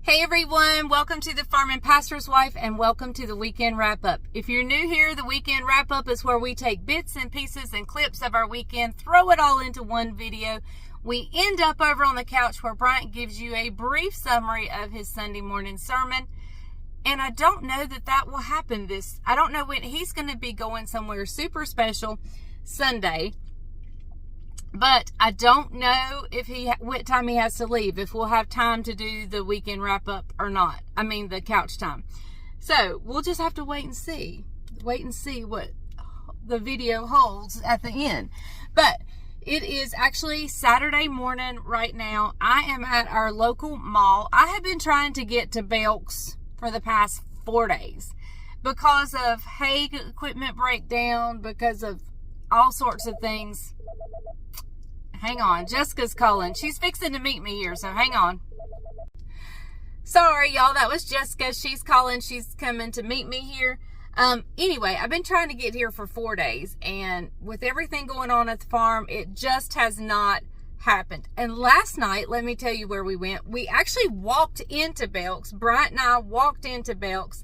Hey everyone, welcome to the Farm and Pastor's Wife and welcome to the weekend wrap-up. If you're new here, the weekend wrap-up is where we take bits and pieces and clips of our weekend, throw it all into one video. We end up over on the couch where Bryant gives you a brief summary of his Sunday morning sermon. And I don't know that will happen I don't know when he's going to be going somewhere super special Sunday. But I don't know what time he has to leave, if we'll have time to do the weekend wrap-up or not. I mean, the couch time. So, we'll just have to wait and see. Wait and see what the video holds at the end. But it is actually Saturday morning right now. I am at our local mall. I have been trying to get to Belk's for the past 4 days. Because of hay equipment breakdown, because of all sorts of things. Hang on, Jessica's calling. She's fixing to meet me here, so hang on. Sorry, y'all, that was Jessica. She's calling. She's coming to meet me here. Anyway, I've been trying to get here for 4 days, and with everything going on at the farm, it just has not happened. And last night, let me tell you where we went. We actually walked into Belk's. Bryant and I walked into Belk's,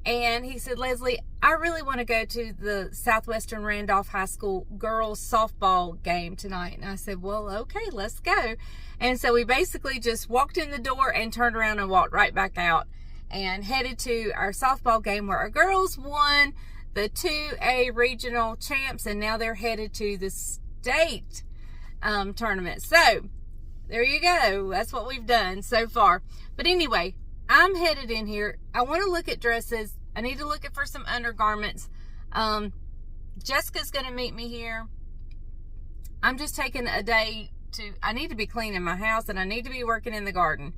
and he said, Leslie, I really want to go to the Southwestern Randolph High School girls softball game tonight. And I said, well, okay, let's go. And so we basically just walked in the door and turned around and walked right back out and headed to our softball game where our girls won the 2A regional champs. And now they're headed to the state tournament. So there you go. That's what we've done so far. But anyway, I'm headed in here. I want to look at dresses. I need to look for some undergarments. Jessica's going to meet me here. I'm just taking a day I need to be cleaning my house and I need to be working in the garden.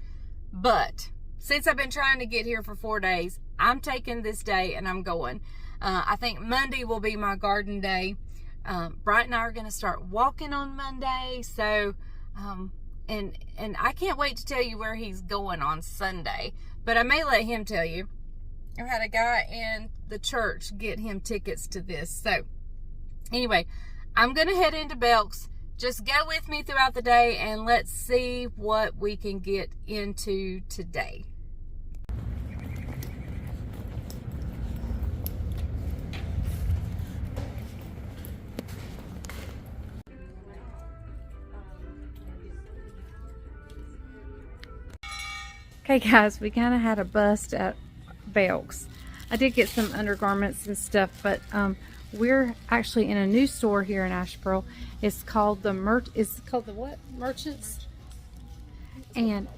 But since I've been trying to get here for 4 days, I'm taking this day and I'm going. I think Monday will be my garden day. Bryant and I are going to start walking on Monday. So, and I can't wait to tell you where he's going on Sunday, but I may let him tell you. I had a guy in the church get him tickets to this. So anyway, I'm going to head into Belk's. Just go with me throughout the day and let's see what we can get into today. Okay guys, we kind of had a bust at Belk's. I did get some undergarments and stuff, but we're actually in a new store here in Asheboro. It's called the what? Merchants. And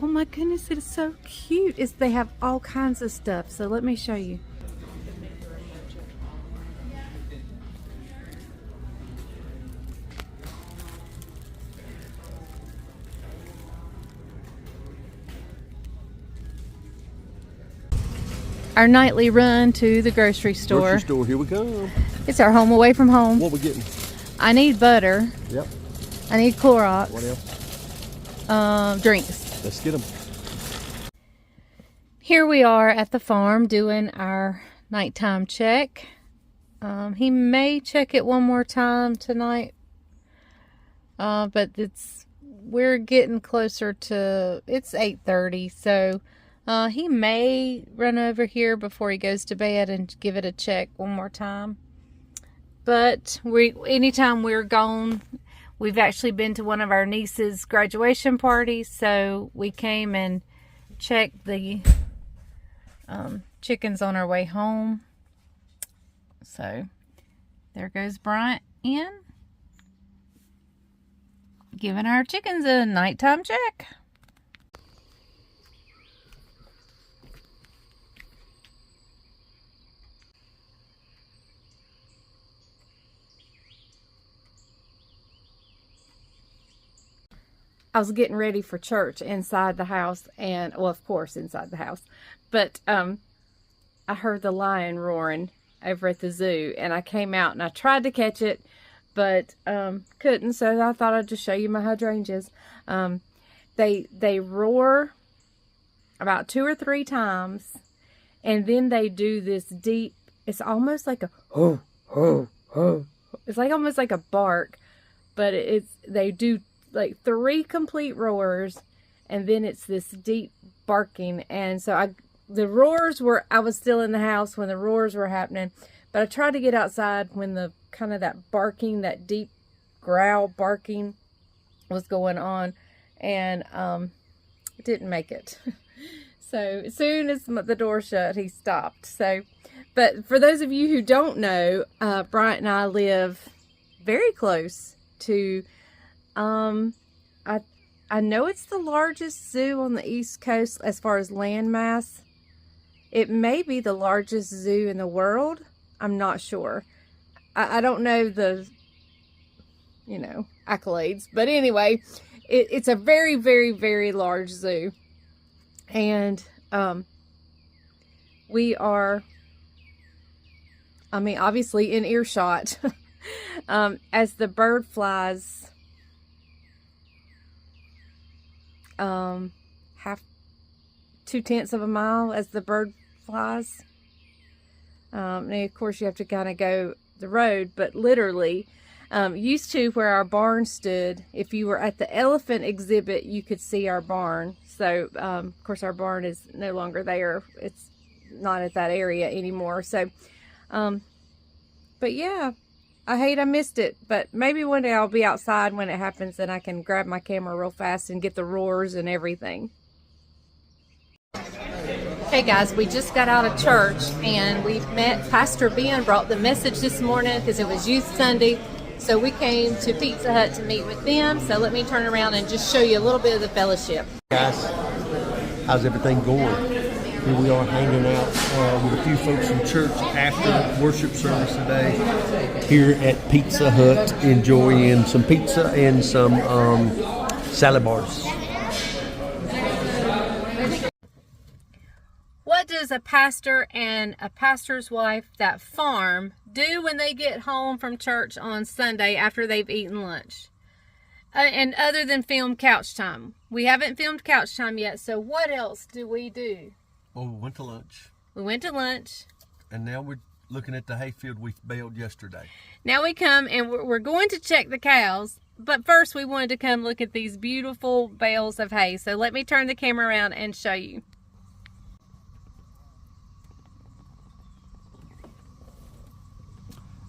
oh my goodness, it is so cute. They have all kinds of stuff. So let me show you. Our nightly run to the grocery store. Grocery store, here we go. It's our home away from home. What we getting? I need butter. Yep. I need Clorox. What else? Drinks. Let's get them. Here we are at the farm doing our nighttime check. He may check it one more time tonight. But we're getting closer to, it's 8:30, so he may run over here before he goes to bed and give it a check one more time. But anytime we're gone, we've actually been to one of our niece's graduation parties, so we came and checked the chickens on our way home. So there goes Bryant in, giving our chickens a nighttime check. I was getting ready for church inside the house, and well, of course, inside the house, but I heard the lion roaring over at the zoo, and I came out and I tried to catch it, but couldn't. So I thought I'd just show you my hydrangeas. They roar about 2 or 3 times, and then they do this deep. It's almost like a ho ho ho. It's like almost like a bark, but they do like 3 complete roars, and then it's this deep barking. And so I was still in the house when the roars were happening, but I tried to get outside when the kind of that barking, that deep growl barking was going on, and didn't make it. So as soon as the door shut, he stopped. But for those of you who don't know, Bryant and I live very close to, I know it's the largest zoo on the East Coast as far as land mass. It may be the largest zoo in the world. I'm not sure. I don't know the, accolades. But anyway, it's a very, very, very large zoo. And we are, obviously in earshot as the bird flies half 2/10 of a mile as the bird flies. And of course you have to kind of go the road, but literally used to where our barn stood, if you were at the elephant exhibit, you could see our barn. So of course our barn is no longer there. It's not at that area anymore. So but yeah, I hate I missed it, but maybe one day I'll be outside when it happens and I can grab my camera real fast and get the roars and everything. Hey guys, we just got out of church and we met Pastor Ben, brought the message this morning because it was Youth Sunday. So we came to Pizza Hut to meet with them. So let me turn around and just show you a little bit of the fellowship. Guys, how's everything going? Here we are hanging out with a few folks from church after worship service today here at Pizza Hut, enjoying some pizza and some salad bars. What does a pastor and a pastor's wife that farm do when they get home from church on Sunday after they've eaten lunch? And other than film couch time. We haven't filmed couch time yet, so what else do we do? Well, we went to lunch. We went to lunch. And now we're looking at the hayfield we baled yesterday. Now we come and we're going to check the cows. But first we wanted to come look at these beautiful bales of hay. So let me turn the camera around and show you.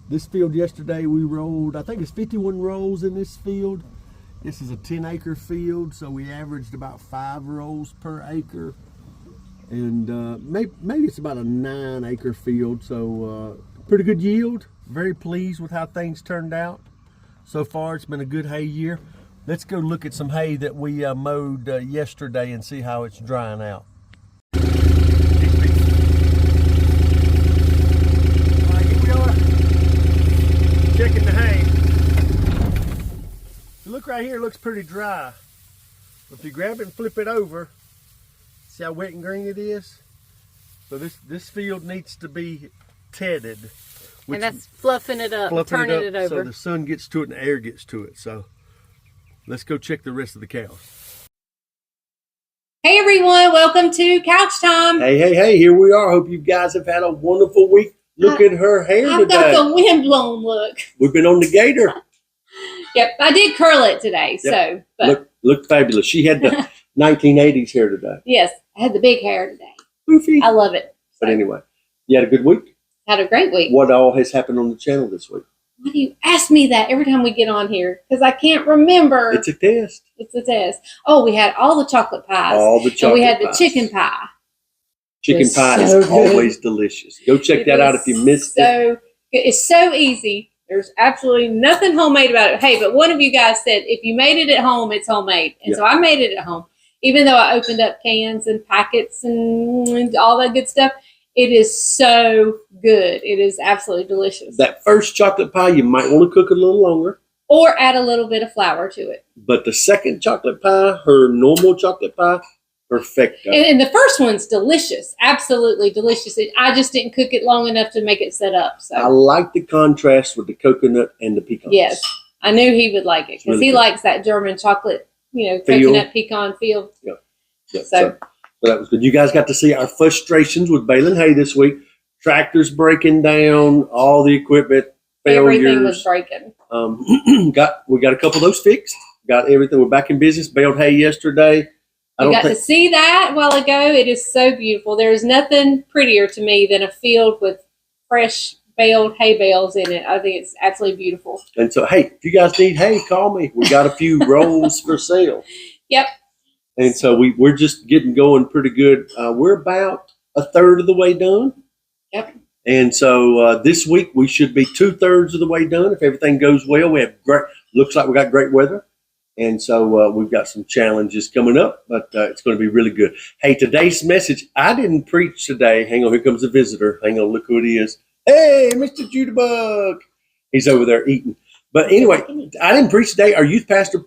This field yesterday we rolled, I think it's 51 rolls in this field. This is a 10-acre field, so we averaged about 5 rolls per acre. And maybe it's about a 9-acre field, so pretty good yield. Very pleased with how things turned out. So far it's been a good hay year. Let's go look at some hay that we mowed yesterday and see how it's drying out. Checking the hay. Look right here, it looks pretty dry. If you grab it and flip it over, see how wet and green it is? So this field needs to be tedded. And that's fluffing it up, turning it over. So the sun gets to it and the air gets to it. So let's go check the rest of the cows. Hey everyone, welcome to Couch Time. Hey, here we are. Hope you guys have had a wonderful week. Look at her hair I've today. I've got the windblown look. We've been on the gator. Yep, I did curl it today. Yep. So but looked fabulous. She had the 1980s hair today. Yes, I had the big hair today. Poofy. I love it. But anyway, you had a good week? Had a great week. What all has happened on the channel this week? Why do you ask me that every time we get on here? Because I can't remember. It's a test. It's a test. Oh, we had all the chocolate pies. All the chocolate pies. And we had the chicken pie. Chicken pie is always delicious. Go check that out if you missed it. It's so easy. There's absolutely nothing homemade about it. Hey, but one of you guys said if you made it at home, it's homemade. And so I made it at home. Even though I opened up cans and packets and all that good stuff, it is so good. It is absolutely delicious. That first chocolate pie, you might want to cook it a little longer. Or add a little bit of flour to it. But the second chocolate pie, her normal chocolate pie, perfecto. And the first one's delicious. Absolutely delicious. I just didn't cook it long enough to make it set up. So I like the contrast with the coconut and the pecans. Yes. I knew he would like it because he likes that German chocolate, coconut pecan feel. Yep. So that was good. You guys got to see our frustrations with baling hay this week. Tractors breaking down, all the equipment, failures. Everything was breaking. We got a couple of those fixed. Got everything. We're back in business. Baled hay yesterday. You got to see that a while ago. It is so beautiful. There is nothing prettier to me than a field with fresh baled hay bales in it. I think it's absolutely beautiful. And so, hey, if you guys need hay, call me. We got a few rolls for sale. Yep. And so we're just getting going pretty good. We're about a third of the way done. Yep. And so this week we should be 2/3 of the way done. If everything goes well, we have looks like we got great weather. And so we've got some challenges coming up, but it's going to be really good. Hey, today's message, I didn't preach today. Hang on, here comes a visitor. Hang on, look who it is. Hey, Mr. Judabug. He's over there eating. But anyway, I didn't preach today. Our youth pastor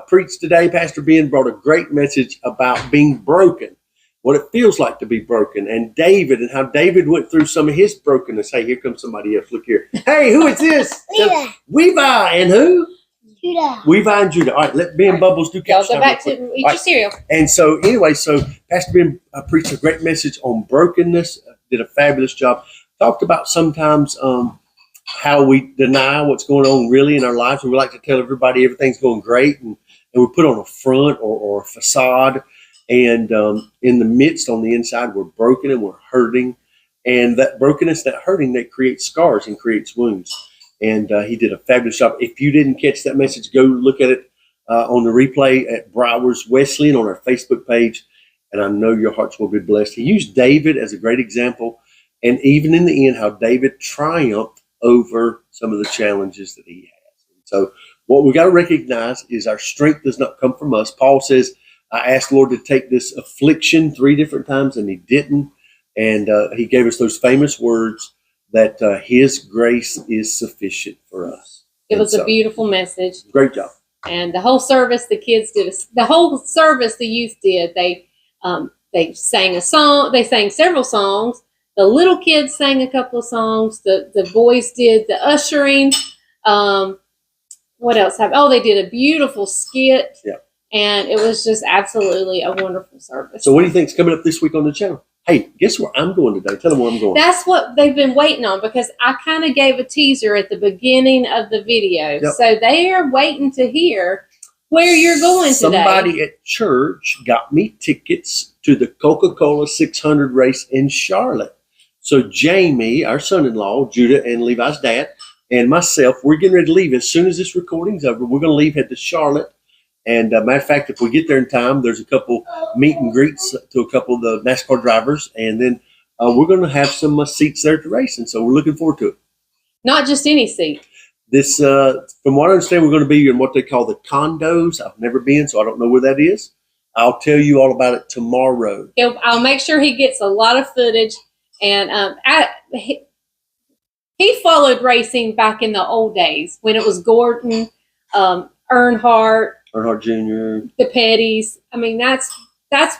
preached today. Pastor Ben brought a great message about being broken, what it feels like to be broken, and David and how David went through some of his brokenness. Hey, here comes somebody else. Look here. Hey, who is this? Wevi and who? Judah. Wevi and Judah. All right, let Ben Bubbles do catch time. Go back to eat your cereal. And so anyway, so Pastor Ben preached a great message on brokenness, did a fabulous job. Talked about sometimes how we deny what's going on really in our lives. We like to tell everybody everything's going great, and we put on a front or a facade. And in the midst, on the inside, we're broken and we're hurting. And that brokenness, that hurting, that creates scars and creates wounds. And he did a fabulous job. If you didn't catch that message, go look at it on the replay at Browers Wesleyan on our Facebook page. And I know your hearts will be blessed. He used David as a great example. And even in the end, how David triumphed over some of the challenges that he has. And so what we got to recognize is our strength does not come from us. Paul says, I asked the Lord to take this affliction 3 different times, and he didn't. And he gave us those famous words that his grace is sufficient for us. It was a beautiful message. Great job. And the whole service, the kids did, the whole service the youth did. They sang a song. They sang several songs. The little kids sang a couple of songs. The boys did the ushering. What else happened? Oh, they did a beautiful skit. Yeah. And it was just absolutely a wonderful service. So what do you think is coming up this week on the channel? Hey, guess where I'm going today? Tell them where I'm going. That's what they've been waiting on, because I kind of gave a teaser at the beginning of the video. Yep. So they are waiting to hear where you're going today. Somebody at church got me tickets to the Coca-Cola 600 race in Charlotte. So Jamie, our son-in-law, Judah and Levi's dad, and myself, we're getting ready to leave. As soon as this recording's over, we're going to leave, head to Charlotte. And matter of fact, if we get there in time, there's a couple meet and greets to a couple of the NASCAR drivers. And then we're going to have some seats there to race. And so we're looking forward to it. Not just any seat. This, from what I understand, we're going to be in what they call the condos. I've never been, so I don't know where that is. I'll tell you all about it tomorrow. I'll make sure he gets a lot of footage. And he followed racing back in the old days when it was Gordon, Earnhardt Jr., the Petties. I mean, that's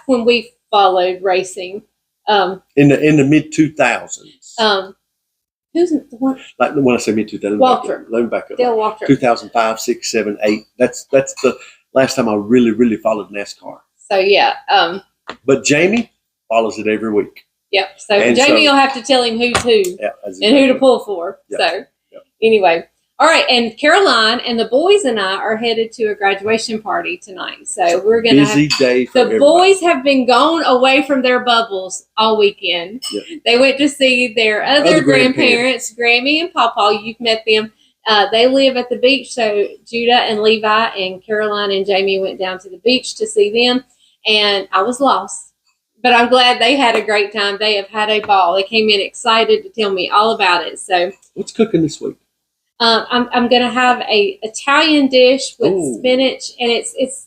when we followed racing. In the mid 2000s. Who's the one? Like when I say mid 2000s, Walter. Let me back up. Dale Walter. 2005, 6, 7, 8. That's the last time I really followed NASCAR. So yeah. But Jamie follows it every week. Yep. So Jamie will have to tell him who's who and who to pull for. Yep. So anyway. All right. And Caroline and the boys and I are headed to a graduation party tonight. So we're going to have busy day for everybody. Boys have been gone away from their bubbles all weekend. Yep. They went to see their other grandparents, Grammy and Pawpaw. You've met them. They live at the beach. So Judah and Levi and Caroline and Jamie went down to the beach to see them. And I was lost. But I'm glad they had a great time. They have had a ball. They came in excited to tell me all about it. So what's cooking this week? I'm going to have a Italian dish with spinach, and it's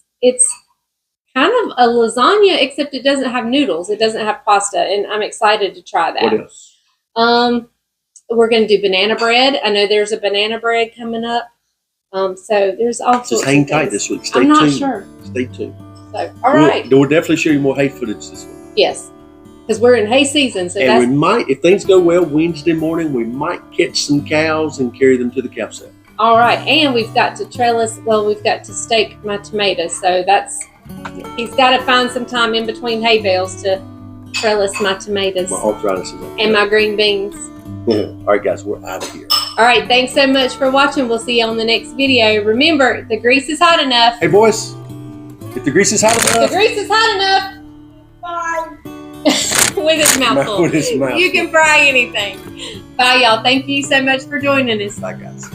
kind of a lasagna, except it doesn't have noodles. It doesn't have pasta, and I'm excited to try that. What else? We're going to do banana bread. I know there's a banana bread coming up. So there's all sorts of things. Just hang tight this week. Stay tuned. I'm not sure. Stay tuned. So, all right. We'll definitely show you more hay footage this week. Yes, because we're in hay season. So and we might, if things go well, Wednesday morning, we might catch some cows and carry them to the cow sale. All right. And we've got to we've got to stake my tomatoes. So he's got to find some time in between hay bales to trellis my tomatoes. My arthritis is on. And my green beans. All right, guys, we're out of here. All right. Thanks so much for watching. We'll see you on the next video. Remember, the grease is hot enough. Hey, boys. If the grease is hot The enough. grease is hot enough. Bye. With his mouth full. With his mouth You can fry anything. Bye, y'all. Thank you so much for joining us. Bye, guys.